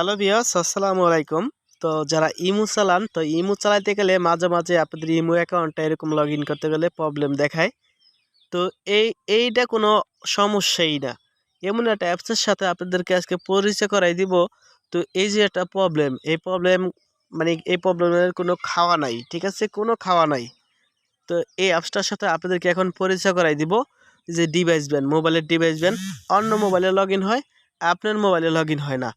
Hello viewers, আসসালামু আলাইকুম। তো যারা ইমো চালান, তো ইমো চালাইতে গেলে মাঝে মাঝে আপনাদের ইমো অ্যাকাউন্টটা এরকম লগ ইন করতে গেলে প্রবলেম দেখায়। তো এইটা কোনো সমস্যাই না। এমন একটা অ্যাপসের সাথে আপনাদেরকে আজকে পরিচয় করাই দিব। তো এই যে একটা প্রবলেম, এই প্রবলেম মানে এই প্রবলেমের কোনো খাওয়া নাই, ঠিক আছে? কোনো খাওয়া নাই। তো এই অ্যাপসটার সাথে আপনাদেরকে এখন পরিচয় করাই দিব। যে ডিভাইস ব্যান, মোবাইলের ডিভাইস ব্যান অন্য মোবাইলে লগ ইন হয়, আপনার মোবাইলে লগ ইন হয় না।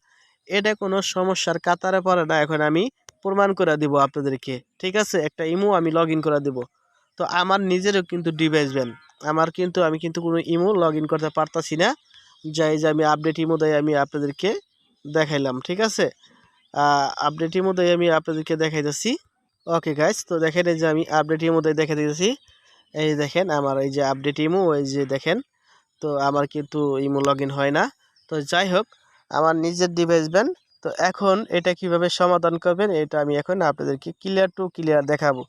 এটা কোনো সমস্যার কাতারে পড়ে না। এখন আমি প্রমাণ করে দিব আপনাদেরকে, ঠিক আছে? একটা ইমো আমি লগ ইন করে দিব। তো আমার নিজেরও কিন্তু ডিভাইস ব্যান, আমি কিন্তু কোনো ইমো লগ ইন করতে পারতাছি না। যাই যে আমি আপডেট ইমো দেয় আমি আপনাদেরকে দেখাইলাম, ঠিক আছে? আপডেট ইমো দেয় আমি আপনাদেরকে দেখাইতেছি। ওকে গাইস, তো দেখেন এই যে আমি আপডেট ইমো দেয় দেখে দিতেছি। এই দেখেন আমার এই যে আপডেট ইমো, এই যে দেখেন। তো আমার কিন্তু ইমো লগ ইন হয় না। তো যাই হোক, আমার নিজের ডিভাইস ব্যান। তো এখন এটা কিভাবে সমাধান করবেন এটা আমি এখন আপনাদেরকে ক্লিয়ার টু ক্লিয়ার দেখাবো।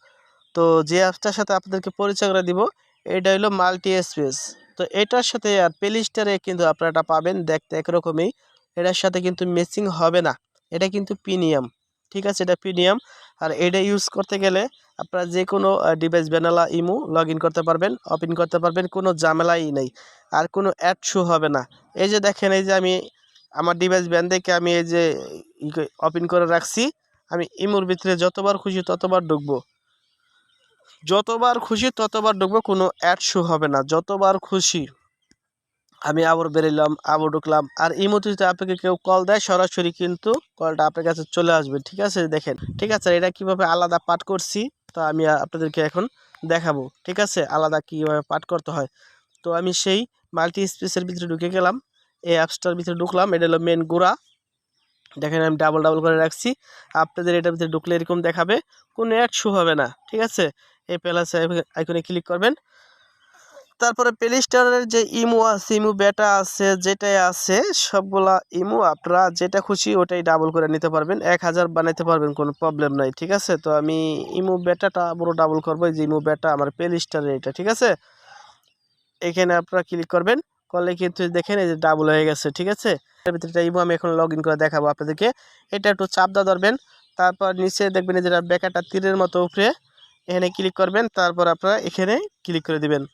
তো যে অ্যাপসটার সাথে আপনাদেরকে পরিচয় করে দিব, এটা হলো মাল্টি স্পেস। তো এটার সাথে আর প্লে স্টোরে কিন্তু আপনারা এটা পাবেন, দেখতে একরকমই। এটার সাথে কিন্তু ম্যাচিং হবে না। এটা কিন্তু প্রিমিয়াম, ঠিক আছে? এটা প্রিমিয়াম। আর এটা ইউজ করতে গেলে আপনারা যে কোনো ডিভাইস ব্যানালা ইমো লগ ইন করতে পারবেন, ওপেন করতে পারবেন, কোনো ঝামেলাই নেই। আর কোনো অ্যাড শো হবে না। এই যে দেখেন, এই যে আমি আমার ডিভাইস ব্যান থেকে আমি এই যে ওপেন করে রাখছি। আমি ইমোর ভিতরে যতবার খুশি ততবার ঢুকবো, যতবার খুশি ততবার ঢুকবো, কোনো অ্যাড শো হবে না। যতবার খুশি আমি আবার বেরোলাম, আবার ঢুকলাম। আর ইমোতে যদি আপনাকে কেউ কল দেয়, সরাসরি কিন্তু কলটা আপনার কাছে চলে আসবে, ঠিক আছে? দেখেন, ঠিক আছে? এটা কিভাবে আলাদা পাঠ করছি তো আমি আপনাদেরকে এখন দেখাবো, ঠিক আছে? আলাদা কীভাবে পাঠ করতে হয়। তো আমি সেই মাল্টি স্পেসের ভিতরে ঢুকে গেলাম, এই অ্যাপসটার ভিতরে ঢুকলাম। এটা হলো মেন গোড়া। দেখেন আমি ডাবল ডাবল করে রাখছি। আপনাদের এটার ভিতরে ঢুকলে এরকম দেখাবে, কোনো অ্যাড শো হবে না, ঠিক আছে? এই প্লাস আইকনে ক্লিক করবেন। তারপরে প্লে স্টোরের যে ইমো আছে, ইমো বেটা আছে, যেটাই আছে সবগুলা ইমো আপনারা যেটা খুশি ওটাই ডাবল করে নিতে পারবেন। 1000 বানাইতে পারবেন, কোনো প্রবলেম নাই, ঠিক আছে? তো আমি ইমো বেটাটা পুরো ডাবল করবো। এই যে ইমো বেটা আমার প্লে স্টোরের এটা, ঠিক আছে? এখানে আপনারা ক্লিক করবেন, করলে কিন্তু দেখেন এই যে ডাবল হয়ে গেছে, ঠিক আছে? এর ভিতরে ইমো আমি এখন লগ ইন করে দেখাবো আপনাদেরকে। এটা একটু চাপ দা ধরবেন, তারপর নিচে দেখবেন যেটা বেকাটা তীরের মতো উপরে, এখানে ক্লিক করবেন। তারপর আপনারা এখানে ক্লিক করে দিবেন।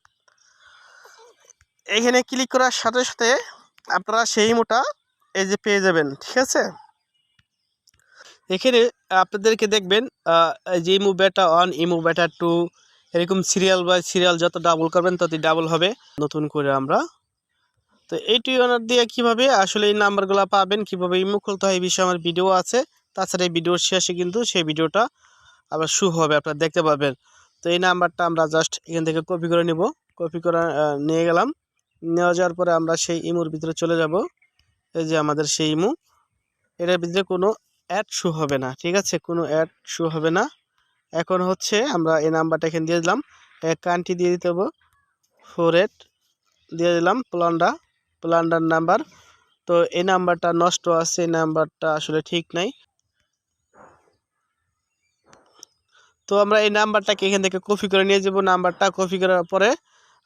এখানে ক্লিক করার সাথে সাথে আপনারা সেই ইমোটা এই যে পেয়ে যাবেন, ঠিক আছে? এখানে আপনাদেরকে দেখবেন যে ইমো বেটা 1, ইমো বেটা 2, এরকম সিরিয়াল বাই সিরিয়াল যত ডাবল করবেন ততই ডাবল হবে। নতুন করে আমরা তো এইটি অনার দিয়ে কিভাবে আসলে এই নাম্বারগুলো পাবেন, কিভাবে ইমো খুলতে হয় এই বিষয়ে আমার ভিডিও আছে। তাছাড়া এই ভিডিওর শেষে কিন্তু সেই ভিডিওটা আবার শো হবে, আপনারা দেখতে পাবেন। তো এই নাম্বারটা আমরা জাস্ট এখান থেকে কপি করে নিব। কপি করে নিয়ে গেলাম। নেওয়া যাওয়ার পরে আমরা সেই ইমোর ভিতরে চলে যাব। এই যে আমাদের সেই ইমো, এটার ভিতরে কোনো অ্যাড শো হবে না, ঠিক আছে? কোনো অ্যাড শো হবে না। এখন হচ্ছে আমরা এই নাম্বারটা এখানে দিয়ে দিলাম। কান্ট্রি দিয়ে দিতে হবে 48 দিয়ে দিলাম। Plunder number. তো এই নাম্বারটা নষ্ট আছে, এই নাম্বারটা আসলে ঠিক নাই। তো আমরা এই নাম্বারটাকে এখান থেকে কপি করে নিয়ে যাব। নাম্বারটা কপি করার পরে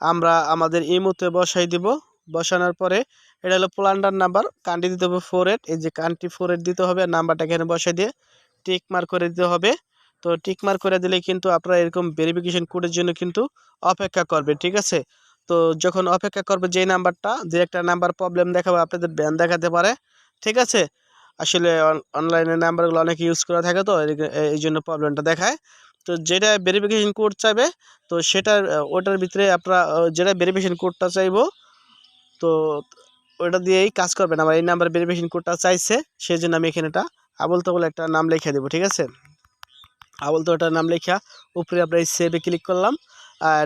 আমরা আমাদের ইমোতে বসাই দিব। বসানোর পরে এটা হলো প্লান্ডার নাম্বার, কান্ট্রি দিতে হবে 48। এই যে কান্ট্রি 48 দিতে হবে। নাম্বারটা এখানে বসাই দিয়ে টিক মার্ক করে দিতে হবে। তো টিক মার্ক করে দিলে কিন্তু আপনারা এরকম ভেরিফিকেশন কোডের জন্য কিন্তু অপেক্ষা করবে, ঠিক আছে? তো যখন অপেক্ষা করবে, যে নাম্বারটা যে একটা নাম্বার প্রবলেম দেখাবে, আপনাদের ব্যান দেখাতে পারে, ঠিক আছে? আসলে অনলাইনে নাম্বারগুলো অনেকে ইউজ করে থাকে, তো এই জন্য প্রবলেমটা দেখায়। তো যেটা ভেরিফিকেশন কোড চাইবে, তো সেটার ওটার ভিতরে আপনারা যেটা ভেরিফিকেশন কোডটা চাইবো, তো ওটা দিয়েই কাজ করবেন। আমার এই নাম্বার ভেরিফিকেশন কোডটা চাইছে, সেই জন্য আমি এখানে এটা আবল তাবল একটা নাম লিখে দেবো, ঠিক আছে? আবল তো ওটার নাম লেখা উপরে আমরা এই সেভে ক্লিক করলাম।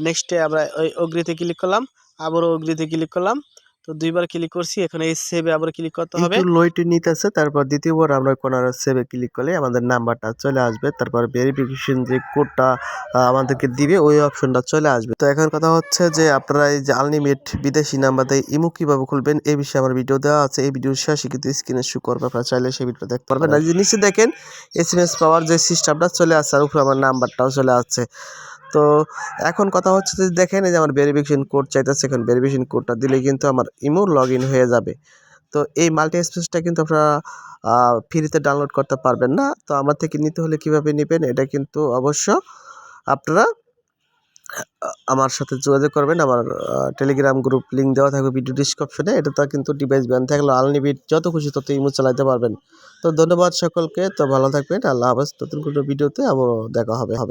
নেক্সটে আমরা ওই অগ্রিতে ক্লিক করলাম, আবারও অগ্রিতে ক্লিক করলাম। তো দুইবার ক্লিক করছি, এখন এই সেভে আবার ক্লিক করতে হবে। একটু লোডে নিতেছে, তারপর দ্বিতীয়বার আমরা কোনার সেভে ক্লিক করলে আমাদের নাম্বারটা চলে আসবে। তারপর ভেরিফিকেশন যে কোডটা আমাদেরকে দিবে ওই অপশনটা চলে আসবে। তো এখন কথা হচ্ছে যে আপনারা এই যে আনলিমিটেড বিদেশি নাম্বার দিয়ে ইমো কিভাবে খুলবেন এই বিষয়ে আমার ভিডিও দেওয়া আছে। এই ভিডিওর শেষে কিন্তু স্ক্রিনে শো করবে, আপনারা চাইলে সেই ভিডিওটা দেখতে পারবেন। আর নিচে দেখেন এসএমএস পাওয়ার যে সিস্টেমটা চলে আসছে, আর উপরে আমার নাম্বারটাও চলে আসছে। তো এখন কথা হচ্ছে যে দেখেন এই যে আমার ভেরিফিকেশন কোড চাইতেছে, এখন ভেরিফিকেশন কোডটা দিলে কিন্তু আমার ইমো লগ ইন হয়ে যাবে। তো এই মাল্টি স্পেসটা কিন্তু আপনারা ফ্রিতে ডাউনলোড করতে পারবেন না। তো আমার থেকে নিতে হলে কিভাবে নেবেন এটা কিন্তু অবশ্য আপনারা আমার সাথে যোগাযোগ করবেন। আমার টেলিগ্রাম গ্রুপ লিঙ্ক দেওয়া থাকবে ভিডিও ডিসক্রিপশনে। এটাতে কিন্তু ডিভাইস ব্যান থাকলে আনলিমিটেড যত খুশি তত ইমো চালাতে পারবেন। তো ধন্যবাদ সকলকে। তো ভালো থাকবেন। আল্লাহ হাফেজ। নতুন কোনো ভিডিওতে আবারও দেখা হবে।